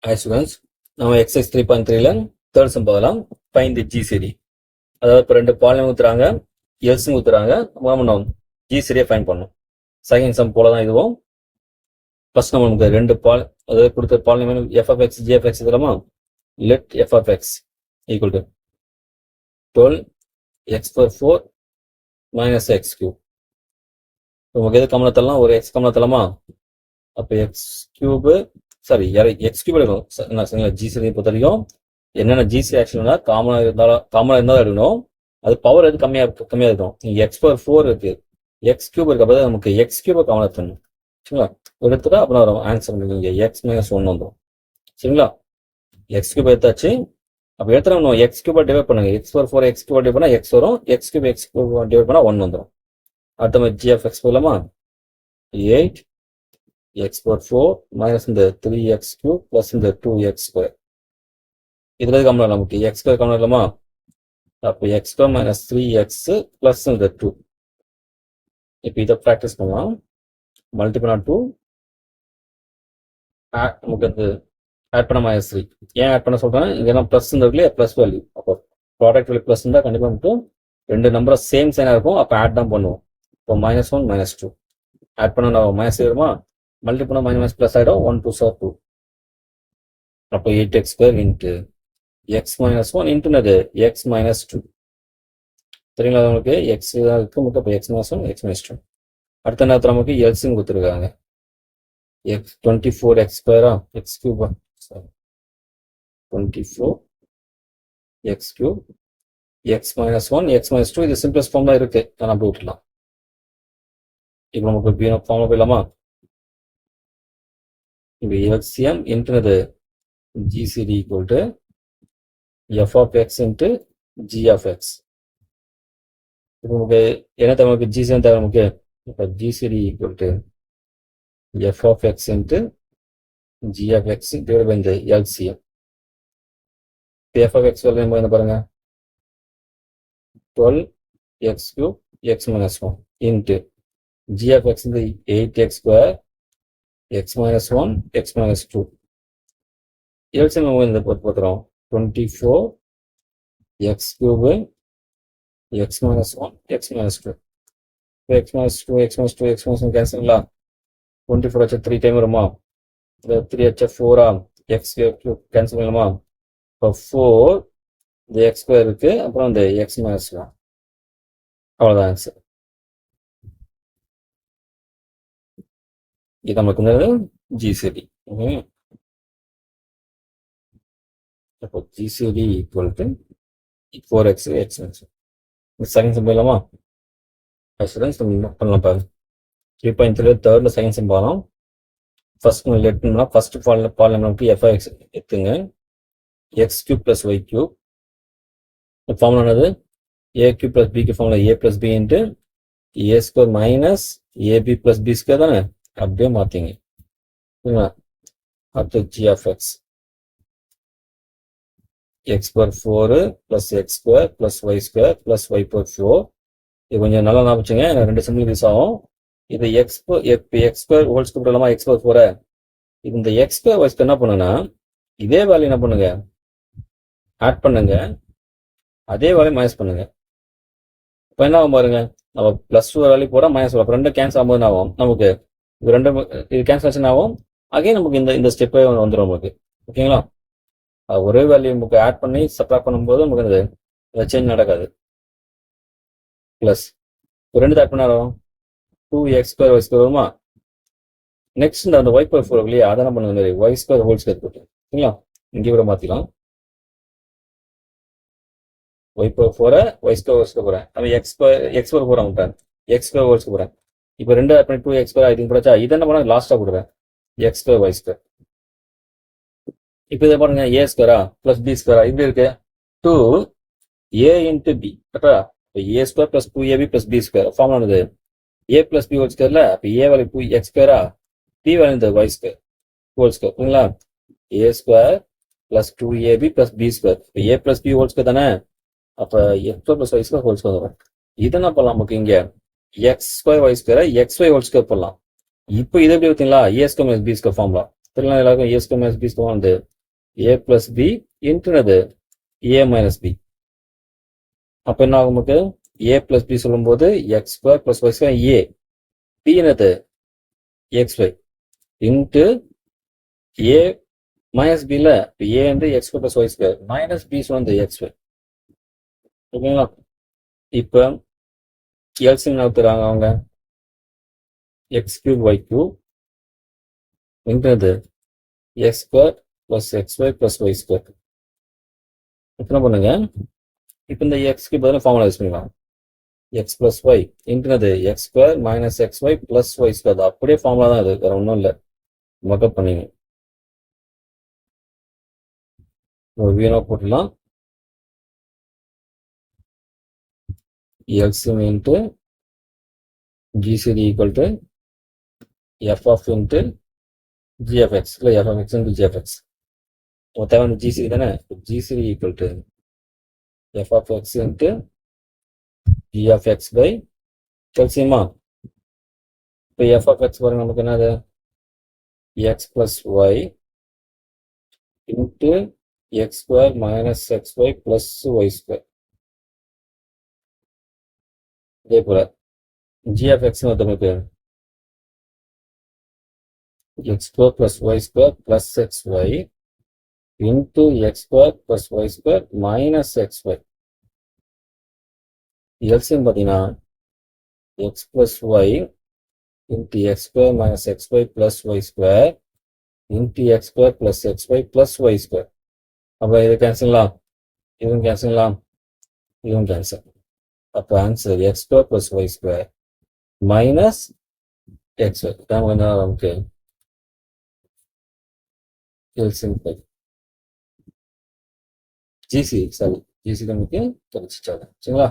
Hi students, நம்ம exercise 3.3ல third sum பார்க்கலாம். Find the GCD. அதாவது இப்போ ரெண்டு பாலினம் ஊத்துறாங்க, எல்ஸும் ஊத்துறாங்க, நம்ம GCD ஃபைண்ட் பண்ணணும். செகண்ட் சம் போல தான் இதுவும். ஃபர்ஸ்ட் நம்ம நமக்கு ரெண்டு அதாவது கொடுத்த பாலினம் f of x, g of x இதெல்லாமா let f of x equal to 12 x power 4 minus x cube. நமக்கு எது கம்மனை தரலாம், ஒரு x கம்மனை தரலாமா? அப்போ x cube sorry X cube எடுக்கணும். ஜிசிடி பொறுத்த வரைக்கும் என்னென்ன ஜிசி ஆக்ஷன்னா காமனா இருந்தாலும் எடுக்கணும். அது பவர் எது கம்மியா இருக்கும். நீங்க எக்ஸ் பவர் 4 இருக்கு, எக்ஸ் கியூப் இருக்க போது நமக்கு எக்ஸ் கியூபை காமனா எடுத்துணும். சரிங்களா? எடுத்துட்டா அப்புறம் வரும் ஆன்சர் பண்ணுவீங்க எக்ஸ் மைனஸ் 1 வந்துடும். சரிங்களா? எக்ஸ் கியூப் எடுத்தாச்சு. அப்போ எடுத்துனா எக்ஸ் கியூபை டிவைட் பண்ணுங்க. X power 4 X cube divide பண்ணா எக்ஸ் வரும், எக்ஸ் கியூப் டிவைட் பண்ணா 1 வந்துடும். அடுத்த மாதிரி ஜி ஆஃப் எக்ஸ் போகலாமா? 8 x power 4 minus இந்த 3x cube plus இந்த 2x square. இதுல கம்மனா நமக்கு x square கம்மனா இல்லமா? அப்போ x square minus 3x plus இந்த 2. இப்போ இதை ப்ராக்டிஸ் பண்ணலாம். மல்டிபிள் ஆன் 2 நமக்கு வந்து ஆட் பண்ண minus 3. ஏன் ஆட் பண்ண சொல்றேன்? இங்க பிளஸ் இருக்குல்லையா, பிளஸ் வேல்யூ. அப்போ ப்ராடக்ட் வேல்யூ பிளஸ் இருந்தா கண்டிப்பா நமக்கு ரெண்டு நம்பர் சேம் சைனா இருக்கும். அப்போ ஆட் தான் பண்ணுவோம். இப்போ -1 -2 ஆட் பண்ண நம்ம மைனஸ் வருமா? மல்டிபிள் மைனஸ் பிளஸ் ஆகிடும். 1 2 2. அப்போ 8x square into x minus 1 இன்ட்டுனது எக்ஸ் மைனஸ் 2. சரிங்களா? நமக்கு எக்ஸ் இருக்கு மட்டும். அப்போ எக்ஸ் மைனஸ் 1 எக்ஸ் மைனஸ் 2. அடுத்த நேரத்தில் நமக்கு எல்சியும் கொடுத்துருக்காங்க. எக்ஸ் 24x ஸ்கொயரா எக்ஸ் கியூபா 24x cube x minus 1 x minus 2. இது சிம்பிளஸ்ட் ஃபார்ம் தான் இருக்கு, நான் அப்படி விட்டுலாம். இப்போ நமக்கு ஃபார்ம் போயிடலாமா? இப்போ LCM இன்ட்டுனது GCD equal to f of x into g of x. இப்போ நமக்கு என்ன தேவை? நமக்கு GCM தேவை. நமக்கு இப்போ GCD equal to f of x into g of x divided by the LCM. f of x value என்ன பாருங்க, 12x cube x minus 1 into g of x into 8x square x minus 1 x minus 2. LCM இந்த போட்டுறோம். 24 x cube x minus 1 x minus 2. x minus 2 x minus 2 x minus 1 cancel. 24 வச்சா 3 time வருமா? 3 வச்சா 4 x cube cancel பண்ணலாமா? இப்போ 4 இந்த x square இருக்கு, அப்புறம் இந்த x minus 1. அவ்வளோதான் ஆன்சர். இது நமக்கு GCD. அப்போ GCD equal to 4x x second sum போயிடலாமா? பண்ணலாம் பாருங்க. 3.3 தேர்ட்ல செகண்ட் சம் போகலாம். ஃபர்ஸ்ட் லெட்னா ஃபர்ஸ்ட் பாலினம் நமக்கு f(x) எடுத்துங்க. x cube plus y cube. Formula என்னது? a cube plus b க்கு formula a plus b into a square minus ab plus b square தானே? அப்படியே மாத்திங்க. அடுத்து g of x x power 4 plus x square plus y square plus y power 4. இது கொஞ்சம் நல்லா ஞாபகம், ரெண்டு சிம்பிள் யூஸ் ஆகும். இது x square ஹோல் ஸ்கொயர் இல்லாம x power 4. இந்த x square y square என்ன பண்ணுங்கன்னா, இதே வேல்யூ என்ன பண்ணுங்க, ஆட் பண்ணுங்க, அதே வேல்யூ மைனஸ் பண்ணுங்க. இப்போ என்ன ஆகும் பாருங்க, நம்ம பிளஸ் 2 வேல்யூ போட மைனஸ் 2. ரெண்டு கேன்சல் ஆகும்போது என்ன ஆகும்? நமக்கு இது ரெண்டு இது கேன்சலேஷன் ஆகும். அகைன் நமக்கு இந்த ஸ்டெப்பே வந்துடும் நமக்கு. ஓகேங்களா? ஒரே வேல்யூ நமக்கு ஆட் பண்ணி சப்ராக்ட் பண்ணும்போது நமக்கு இந்த சேஞ்ச் நடக்காது. பிளஸ் ரெண்டு ஆட் பண்ணாலும் 2x ஸ்கொயர் y ஸ்கொயர் வருமா? நெக்ஸ்ட் அந்த y பவர் 4 இல்லையா, அதை என்ன பண்ணுங்க, y ஸ்கொயர் ஹோல் ஸ்கொயர் போட்டு. சரிங்களா? இங்கே கூட மாத்திக்கலாம். y power 4 y square whole square போறேன். நம்ம x பவர் 4 விட்டேன், x ஸ்கொயர் ஹோல் ஸ்கொயர் போறேன். இப்போ ரெண்டு ஆட் பண்ணி 2x ஸ்கொயர் ஐ போடச்சா, இது என்ன பண்ண லாஸ்டா கொடுக்குறேன் x ஸ்கொயர் y ஸ்கொயர். இப்போ இதை பாருங்க, a ஸ்கொயரா பிளஸ் b ஸ்கொயரா இப்படி இருக்கு. 2a into b கரெக்டா? இப்போ a square plus 2ab plus b square formula என்னது? a பிளஸ் b ஹோல் ஸ்கொயர்ல. அப்போ a வேல்யூ 2x ஸ்கொயரா, b வேல்யூ இந்த y ஸ்கொயர் ஹோல் ஸ்கொயர். சரிங்களா? a square plus 2ab plus b square. இப்போ a plus b whole square தானே? அப்போ x square plus y square whole square வரும். இதை என்ன பண்ணலாம், நமக்கு இங்க x square y square xy whole square போடலாம். இப்போ இதை எப்படி பார்த்தீங்களா, a square minus b square formula தெரியல எல்லாருக்கும். a square minus b square வந்து a plus b இன்ட்டுனது a minus b. அப்ப என்ன ஆகும் நமக்கு a plus b சொல்லும்போது x square plus y square a, b என்னது xy into a minus b ல a வந்து x square plus y square minus b வந்து xy. ஓகேங்களா? இப்ப LCM நகர்த்துறாங்க அவங்க x cube y cube இன்றது x square plus xy plus y square. என்ன பண்ணுங்க இப்போ இந்த xக்கு பதிலாக ஃபார்முலா யூஸ் பண்ணிக்கலாம். x plus y இன்றது x square minus xy plus y square. அது அப்படியே ஃபார்முலா தான் இது, வேற ஒன்றும் இல்லை. மக்கப் பண்ணிங்க வீணா போட்டுலாம் LCM into GCD equal to f of into g of x இல்லை f of x into g of x. மொத்தம் வந்து GCD தானே, GCD equal to f of x into g of x by LCM. இப்போ f of x பாருங்க நமக்கு என்னது x plus y into x square minus xy plus y square. இதே போல g of x நமக்கு x square plus y square plus xy into x square plus y square minus xy. LCM பார்த்தீங்கன்னா x plus y into x square minus xy plus y square into x square plus xy plus y square. அப்போ இது கேன்சலாம், இதுவும் கேன்சலாம், இதுவும் cancel. அப்போ answer x square plus y square minus xy. இதான் வந்து நமக்கு LCM GC நமக்கு கிடைச்சிட்டாங்க. சரிங்களா?